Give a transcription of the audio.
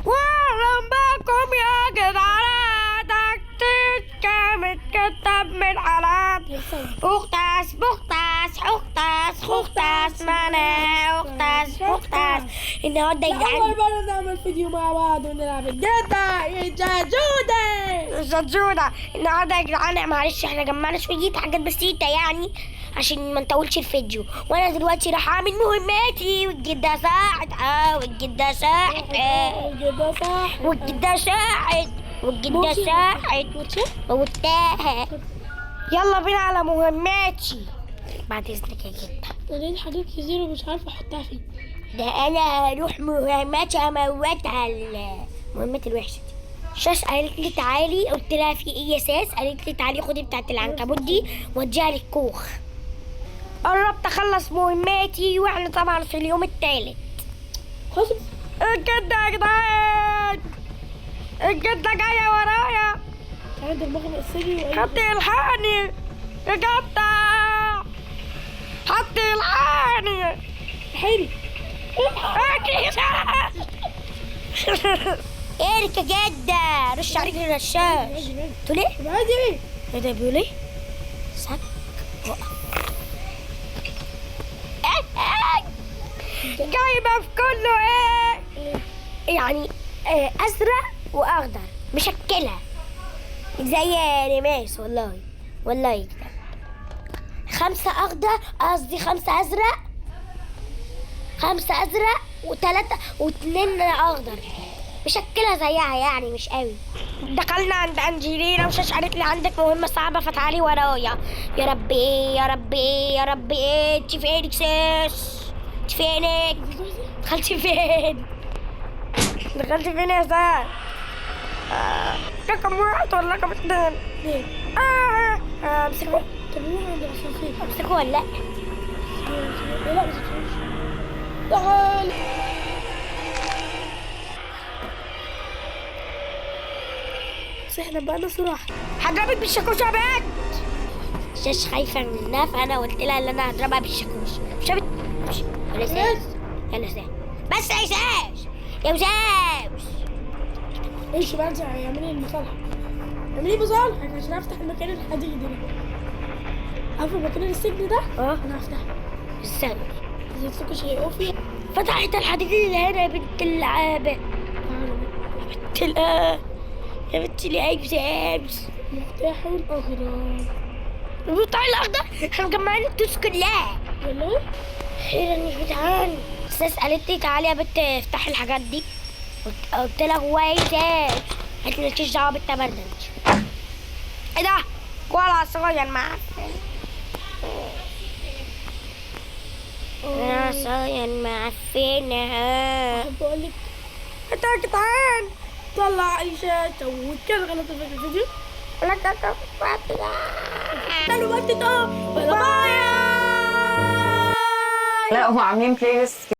واهلا بكم يا جدعان، تكتيك كامل كتب من علام اختاس بختاس اختاس اختاس معنا اختاس اختاس. النهارده يا جدعان أول مرة نعمل فيديو مع بعض ونلعب الجدع جدودة. النهارده يا جدعان معلش احنا جمعنا شوية حاجات بسيطة يعني عشان ما نطولش الفيديو، وانا دلوقتي راح اعمل مهماتي والجدة ساعد والجدة ساعد والجدع صاحب والجدة ساعد والجدة ساعد وبتاع. يلا بينا على مهماتي بعد اذنك يا جدة. لقيت حاجات كتير ومش عارفة أحطها فين. ده انا هروح مهمات اموتها المهمات الوحشة دي. شاش قالت لي تعالي، قلت لها في ايه يا ساس؟ قالت لي تعالي خدي بتاعت العنكبوت دي وديها للكوخ. قربت اخلص مهماتي واحنا طبعا في اليوم الثالث. خلاص الجدة يا جدعان، الجدة جاية ورايا. تعالى دماغي مقسري حطي الحقني يا جدة، حطي الحقني حيري ايرك يا جدة، رش عليك الرشاش. تقول ايه؟ عادي. ايه ده بيقول ايه؟ سك وقف. جايبة في كله ايه؟ يعني ازرق واخضر مشكلة زي رماس. والله كده 5 اخضر، قصدي 5 ازرق، 5 ازرق و2 اخضر مشكلة زيها يعني مش قوي. دخلنا عند انجلينا وشاش قالت لي عندك مهمة صعبة فتعالي ورايا. يا ربي يا ربي يا ربي، انت فينك ساس؟ انت فينك؟ دخلتي فين؟ دخلتي فين يا ساس؟ رقم 1 ولا رقم 2؟ امسكوه. طب نروح عند الأسانسير. امسكوه ولا لا؟ لا مش هتمشي. تعال. بس احنا بقى صراحة هضربك بالشاكوش يا بنت. شاش خايفة منها فأنا قلت لها إن أنا هضربها بالشاكوش. شافت؟ يلا ساس، يلا ساس، بس يا ساس يا وساس. امشي بقى انت اعملي المصالحة. اعملي مصالحة عشان افتح المكان الحديدي ده. عارفة مكان السجن ده؟ انا هفتحه. استنى، زيتكم شيء فيه. فتحت الحديد اللي هنا يا بنت اللعابة. يا بنت العجزة. مفتاح الأغراض. المفتاح الأخضر احنا مجمعين الفلوس كلها. والله؟ خيرا يا جدعان. ساس قالت لي تعالي يا بنت افتحي الحاجات دي. قلت لها هو ايه ساس؟ قالت لي مالكيش دعوة بالتبر ده. ايه ده؟ ولا صغير معفن. يا صغير معفنة. أحب أقول لك انت يا جدعان طلع عيشة سوت كذا غلط في الفيديو. لا حلو وقت ده. باي باي. لا هم عاملين بلاي ليست